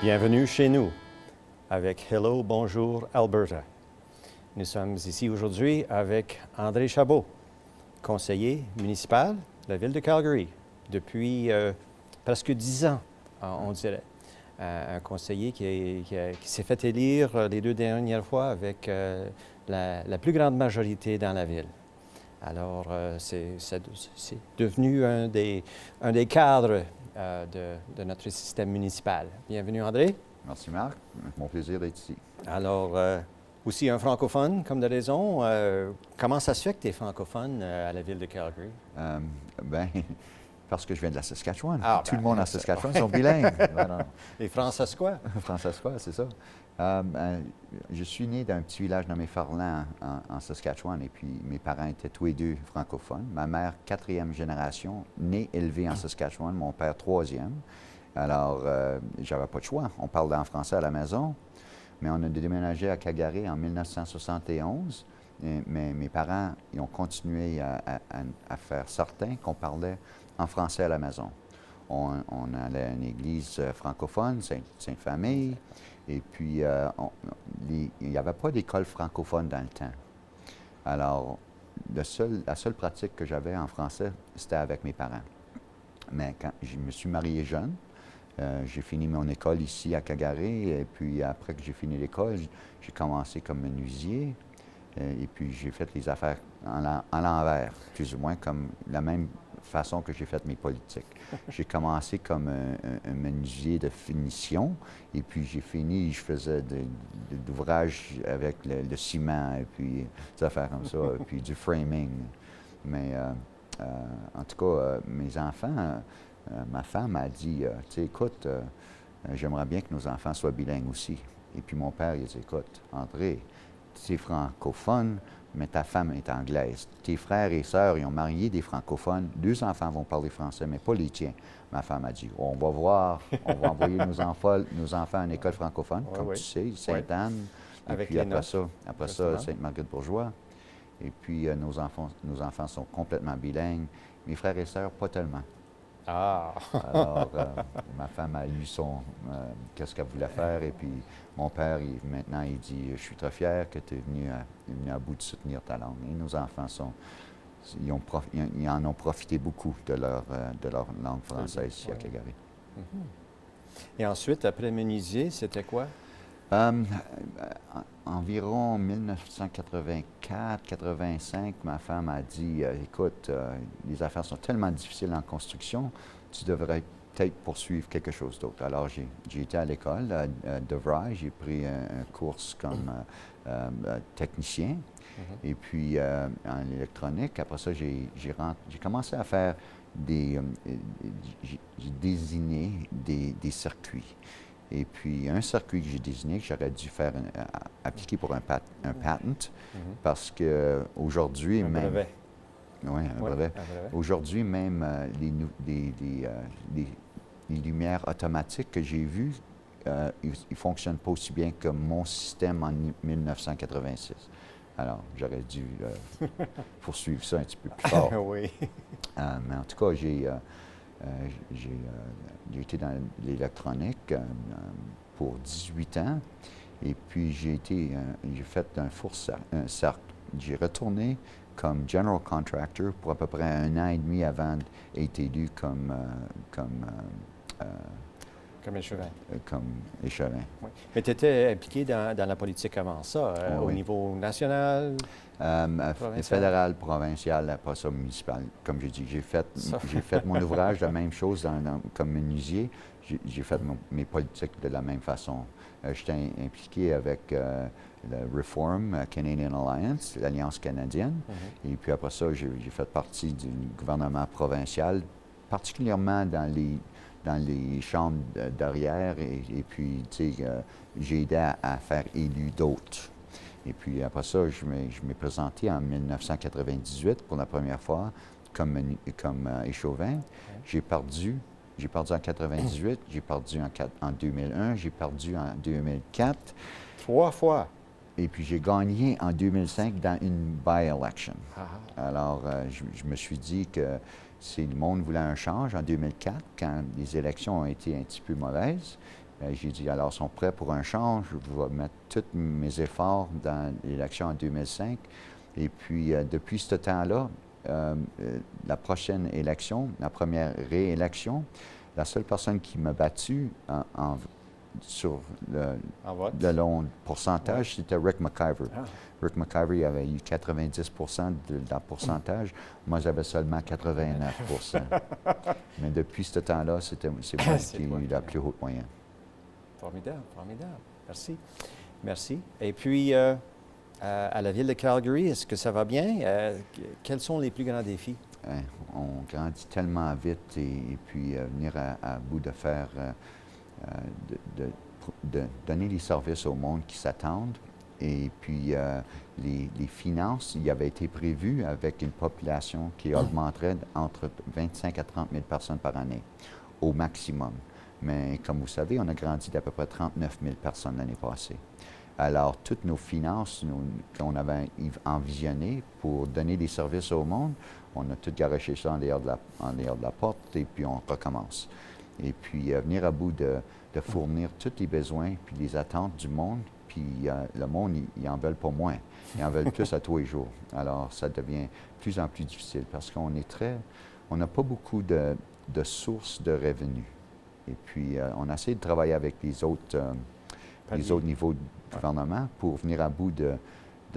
Bienvenue chez nous avec Hello, bonjour Alberta. Nous sommes ici aujourd'hui avec André Chabot, conseiller municipal de la ville de Calgary depuis presque 10 ans, on dirait. Un conseiller qui s'est fait élire les 2 dernières fois avec la plus grande majorité dans la ville. Alors, c'est devenu un des cadres de notre système municipal. Bienvenue, André. Merci, Marc. Mon plaisir d'être ici. Alors, aussi un francophone, comme de raison. Comment ça se fait que tu es francophone à la ville de Calgary? Bien, parce que je viens de la Saskatchewan. Tout le monde à Saskatchewan sont bilingues. Les Francescois? Francescois, c'est ça. Je suis né dans un petit village nommé Farland en Saskatchewan, et puis mes parents étaient tous les deux francophones. Ma mère, 4e génération, née, élevée en Saskatchewan, mon père, 3e. Alors, j'avais pas de choix. On parlait en français à la maison, mais on a déménagé à Calgary en 1971. Mais mes parents, ils ont continué à faire certain qu'on parlait en français à la maison. On allait à une église francophone, Sainte-Famille, et puis il n'y avait pas d'école francophone dans le temps. Alors, la seule pratique que j'avais en français, c'était avec mes parents. Mais quand je me suis marié jeune, j'ai fini mon école ici à Calgary, et puis après que j'ai fini l'école, j'ai commencé comme menuisier, et puis j'ai fait les affaires en l'envers, plus ou moins comme la même façon que j'ai fait mes politiques. J'ai commencé comme un menuisier de finition, et puis j'ai fini, je faisais de l'ouvrage avec le ciment, et puis des affaires comme ça, et puis du framing. Mais en tout cas, mes enfants, ma femme a dit, tu sais, écoute, j'aimerais bien que nos enfants soient bilingues aussi. Et puis mon père, il a dit, écoute, André, tu es francophone, mais ta femme est anglaise. Tes frères et sœurs, ils ont marié des francophones. 2 enfants vont parler français, mais pas les tiens. Ma femme a dit, on va voir, on va envoyer nos enfants à une école francophone, comme tu sais, Sainte-Anne. Et puis après ça, Sainte-Marguerite-Bourgeois. Et puis nos enfants sont complètement bilingues. Mes frères et sœurs, pas tellement. Ah! Alors, ma femme a eu qu'est-ce qu'elle voulait faire, et puis mon père, maintenant, il dit, je suis très fier que tu es venu à bout de soutenir ta langue. Et nos enfants ils en ont profité beaucoup de leur langue française ici à Calgary. Et ensuite, après menuisier, c'était quoi? Environ 1984-85, ma femme a dit, écoute, les affaires sont tellement difficiles en construction, tu devrais peut-être poursuivre quelque chose d'autre. Alors, j'ai été à l'école de Vraille, j'ai pris un cours comme technicien, et puis en électronique. Après ça, j'ai commencé à faire j'ai désigné des circuits. Et puis, un circuit que j'ai désigné, que j'aurais dû faire appliquer pour un patent, parce qu'aujourd'hui même... brevet. Oui, un brevet. Aujourd'hui même, les lumières automatiques que j'ai vues, ils ne fonctionnent pas aussi bien que mon système en 1986. Alors, j'aurais dû poursuivre ça un petit peu plus fort. Oui. Mais en tout cas, j'ai été dans l'électronique pour 18 ans, et puis j'ai fait un cercle. J'ai retourné comme general contractor pour à peu près 1 an et demi avant d'être élu comme échevin. Comme échevin. Oui. Mais tu étais impliqué dans la politique avant ça, au niveau national? Fédéral, provincial, après ça municipal. Comme j'ai dit, j'ai fait mon ouvrage, la même chose comme menuisier. J'ai fait mes politiques de la même façon. J'étais impliqué avec le Reform Canadian Alliance, l'Alliance canadienne. Et puis après ça, j'ai fait partie du gouvernement provincial, particulièrement dans les chambres derrière. Et puis, tu sais, j'ai aidé à faire élu d'autres. Et puis après ça, je m'ai présenté en 1998 pour la première fois comme échevin. J'ai perdu en 98, j'ai perdu en 2001, j'ai perdu en 2004. 3 fois. Et puis j'ai gagné en 2005 dans une by-election. Alors, je me suis dit que si le monde voulait un change en 2004, quand les élections ont été un petit peu mauvaises, J'ai dit, alors, ils sont prêts pour un change. Je vais mettre tous mes efforts dans l'élection en 2005. Et puis, depuis ce temps-là, la prochaine élection, la première réélection, la seule personne qui m'a battu sur le long pourcentage, c'était Rick McIver. Ah. Rick McIver, il avait eu 90 de la pourcentage. Moi, j'avais seulement 89 Mais depuis ce temps-là, c'est moi qui ai eu la plus haute moyenne. Formidable, formidable. Merci. Merci. Et puis, à la ville de Calgary, est-ce que ça va bien? Quels sont les plus grands défis? On grandit tellement vite et puis venir à bout de faire, de donner les services au monde qui s'attendent. Et puis les finances, il avait été prévu avec une population qui augmenterait entre 25 à 30 000 personnes par année, au maximum. Mais comme vous savez, on a grandi d'à peu près 39 000 personnes l'année passée. Alors, toutes nos finances qu'on avait envisionnées pour donner des services au monde, on a tout garoché ça en dehors de la porte et puis on recommence. Et puis, venir à bout de fournir tous les besoins puis les attentes du monde, puis le monde, ils en veulent pas moins. Ils en veulent plus à tous les jours. Alors, ça devient de plus en plus difficile parce qu'on n'a pas beaucoup de sources de revenus. Et puis, on a essayé de travailler avec les autres niveaux de gouvernement pour venir à bout de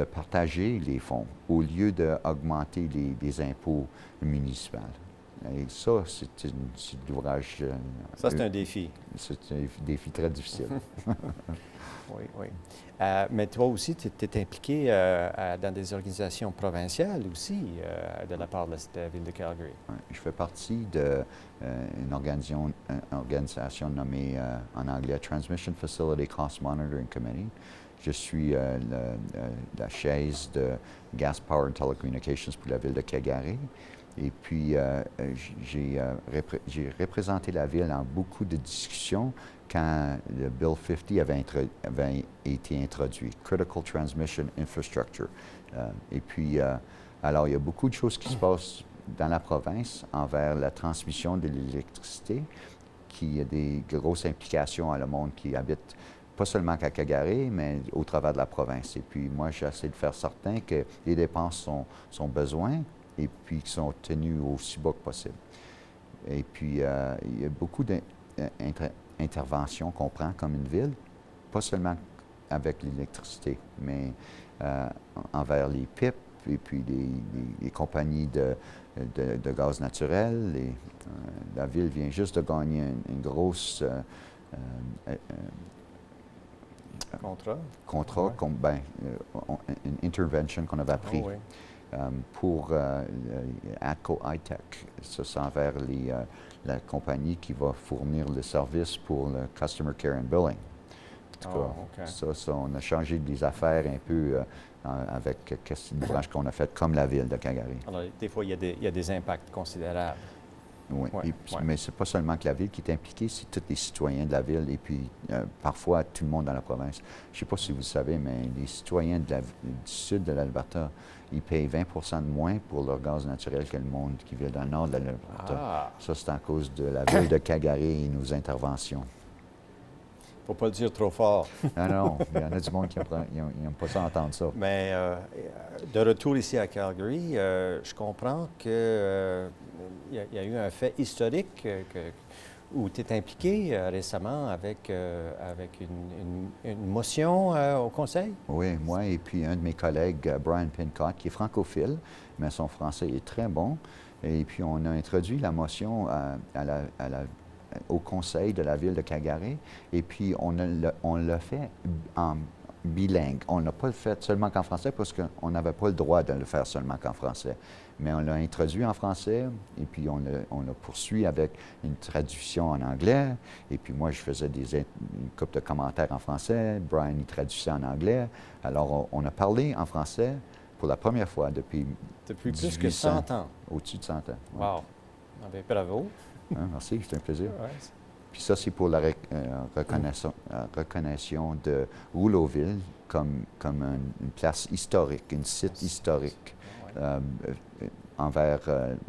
partager les fonds au lieu d'augmenter les impôts municipaux. Et ça, c'est l'ouvrage... ça, c'est un défi. C'est un défi très difficile. Oui, oui. Mais toi aussi, tu es impliqué dans des organisations provinciales aussi, de la part de la ville de Calgary. Oui, je fais partie d'une organisation nommée en anglais Transmission Facility Cost Monitoring Committee. Je suis la chaise de Gas Power and Telecommunications pour la ville de Calgary. Et puis, j'ai représenté la ville dans beaucoup de discussions quand le Bill 50 avait été introduit, Critical Transmission Infrastructure. Et puis, alors, il y a beaucoup de choses qui se passent dans la province envers la transmission de l'électricité, qui a des grosses implications à le monde qui habite pas seulement à Calgary, mais au travers de la province. Et puis, moi, j'essaie de faire certain que les dépenses sont besoins et puis qui sont tenues aussi bas que possible. Et puis, il y a beaucoup d'interventions qu'on prend comme une ville, pas seulement avec l'électricité, mais envers les PIP et puis les compagnies de gaz naturel. La ville vient juste de gagner une grosse contrat, ouais. Une intervention qu'on avait pris. Oh, oui. Pour ATCO iTech. Ça, c'est envers la compagnie qui va fournir le service pour le Customer Care and Billing. En tout cas, ça, on a changé des affaires un peu avec une branche qu'on a faite comme la ville de Calgary. Alors, des fois, il y a des impacts considérables. Oui, mais ce n'est pas seulement que la ville qui est impliquée, c'est tous les citoyens de la ville et puis parfois tout le monde dans la province. Je ne sais pas si vous le savez, mais les citoyens du sud de l'Alberta, ils payent 20 de moins pour leur gaz naturel que le monde qui vit dans le nord de l'Alberta. Ah. Ça, c'est à cause de la ville de Calgary et nos interventions. Il ne faut pas le dire trop fort. Non, il y en a du monde qui n'aime pas ça entendre ça. Mais de retour ici à Calgary, je comprends qu'il y a eu un fait historique où tu es impliqué récemment avec une motion au Conseil? Oui, moi et puis un de mes collègues, Brian Pincott, qui est francophile, mais son français est très bon. Et puis on a introduit la motion au Conseil de la ville de Calgary. Et puis, on l'a fait en bilingue. On ne l'a pas fait seulement qu'en français parce qu'on n'avait pas le droit de le faire seulement qu'en français. Mais on l'a introduit en français et puis on l'a poursuivi avec une traduction en anglais. Et puis moi, je faisais une couple de commentaires en français. Brian, il traduisait en anglais. Alors, on a parlé en français pour la première fois depuis plus que 100 ans. Au-dessus de 100 ans. Ouais. Wow! Ah bien, bravo! Merci, c'est un plaisir. Ouais. Puis ça, c'est pour la reconnaissance de Rouleauville comme une place historique, un site historique envers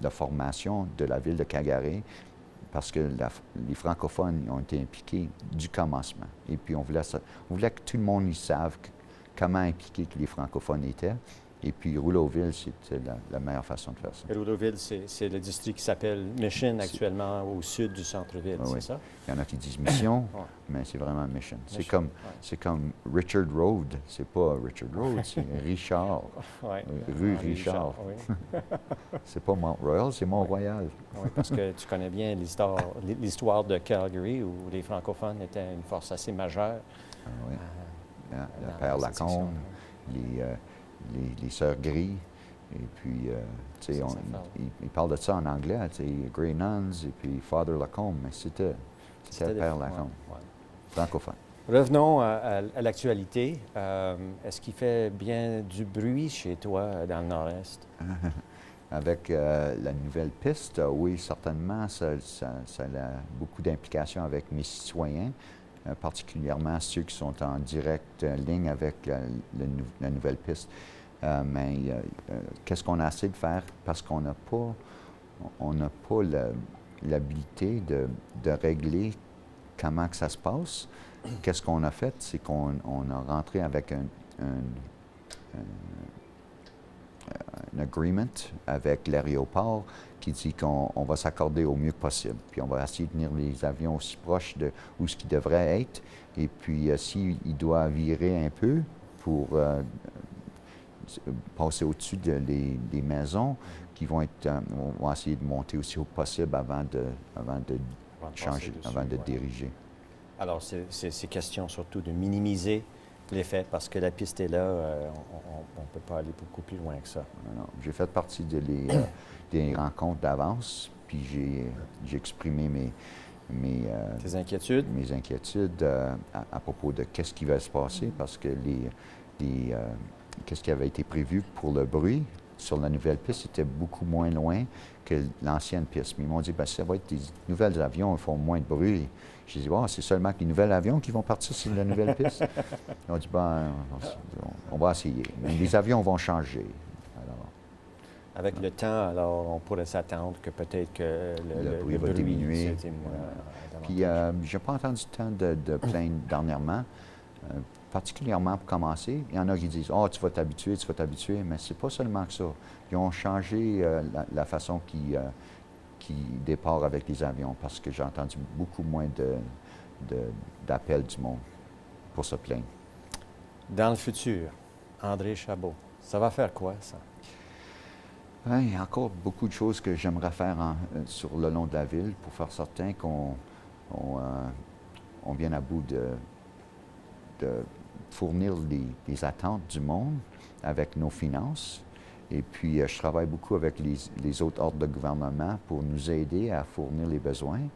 la formation de la ville de Calgary parce que les francophones ont été impliqués du commencement. Et puis on voulait que tout le monde y sache comment impliqués que les francophones étaient. Et puis Rouleauville, c'était la meilleure façon de faire ça. Et Rouleauville, c'est le district qui s'appelle Mission, actuellement au sud du centre-ville, c'est ça? Il y en a qui disent Mission, Ouais. mais c'est vraiment Mission. Mission, C'est comme Richard Road, c'est pas Richard Road, c'est Richard, Ouais. rue Henri Richard. oui. C'est pas Mont-Royal, c'est Mont-Royal. Oui, parce que tu connais bien l'histoire de Calgary, où les francophones étaient une force assez majeure. Ah oui. Le dans Père cette section, Lacombe, les Sœurs Gris, et puis, tu sais, ils parlent de ça en anglais, tu sais, Grey Nuns, et puis Father Lacombe, mais c'était le Père Lacombe, francophone. Revenons à l'actualité. Est-ce qu'il fait bien du bruit chez toi dans le Nord-Est? Avec la nouvelle piste, oui, certainement, ça a beaucoup d'implications avec mes citoyens, particulièrement ceux qui sont en directe ligne avec la nouvelle piste. Mais qu'est-ce qu'on a essayé de faire? Parce qu'on n'a pas l'habilité de régler comment que ça se passe. Qu'est-ce qu'on a fait? C'est qu'on a rentré avec un agreement avec l'aéroport qui dit qu'on va s'accorder au mieux possible. Puis on va essayer de tenir les avions aussi proches de où ce qu'ils devraient être. Et puis s'il doit virer un peu pour passer au-dessus des maisons, qui vont être, on va essayer de monter aussi haut possible avant de changer, avant de diriger. Alors, c'est question surtout de minimiser l'effet parce que la piste est là, on ne peut pas aller beaucoup plus loin que ça. Non, j'ai fait partie des rencontres d'avance, puis j'ai exprimé Tes inquiétudes? Mes inquiétudes à propos de qu'est-ce qui va se passer, parce que qu'est-ce qui avait été prévu pour le bruit sur la nouvelle piste était beaucoup moins loin que l'ancienne piste. Mais ils m'ont dit, ça va être des nouveaux avions, ils font moins de bruit. J'ai dit, c'est seulement que les nouveaux avions qui vont partir sur la nouvelle piste. Ils ont dit, on va essayer. Mais les avions vont changer. Alors, avec le temps, alors, on pourrait s'attendre que peut-être que le bruit va diminuer. Puis, je n'ai pas entendu tant de plaintes dernièrement. Particulièrement pour commencer, il y en a qui disent « tu vas t'habituer, mais c'est pas seulement que ça. Ils ont changé la façon qu'ils départent avec les avions parce que j'ai entendu beaucoup moins d'appels du monde pour se plaindre. Dans le futur, André Chabot, ça va faire quoi, ça? Il y a encore beaucoup de choses que j'aimerais faire sur le long de la ville pour faire certain qu'on vienne à bout de fournir les attentes du monde avec nos finances. Et puis, je travaille beaucoup avec les autres ordres de gouvernement pour nous aider à fournir les besoins.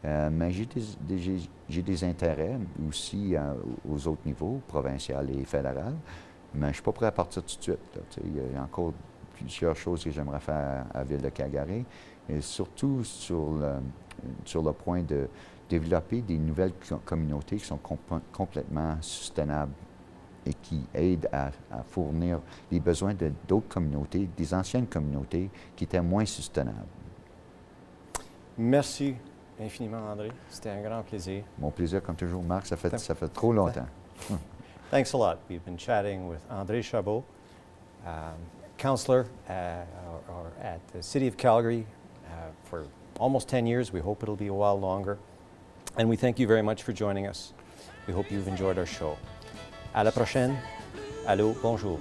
Mais j'ai des intérêts aussi aux autres niveaux, provincial et fédéral. Mais je ne suis pas prêt à partir tout de suite. Il y a encore plusieurs choses que j'aimerais faire à Ville de Calgary. Et surtout sur le point de développer des nouvelles communautés qui sont complètement sustainables et qui aident à fournir les besoins d'autres communautés, des anciennes communautés qui étaient moins sustainables. Merci infiniment, André. C'était un grand plaisir. Mon plaisir, comme toujours, Marc, ça fait trop longtemps. Thanks a lot. We've been chatting with André Chabot, councillor at the City of Calgary for almost 10 years. We hope it'll be a while longer. And we thank you very much for joining us. We hope you've enjoyed our show. À la prochaine. Allô, bonjour.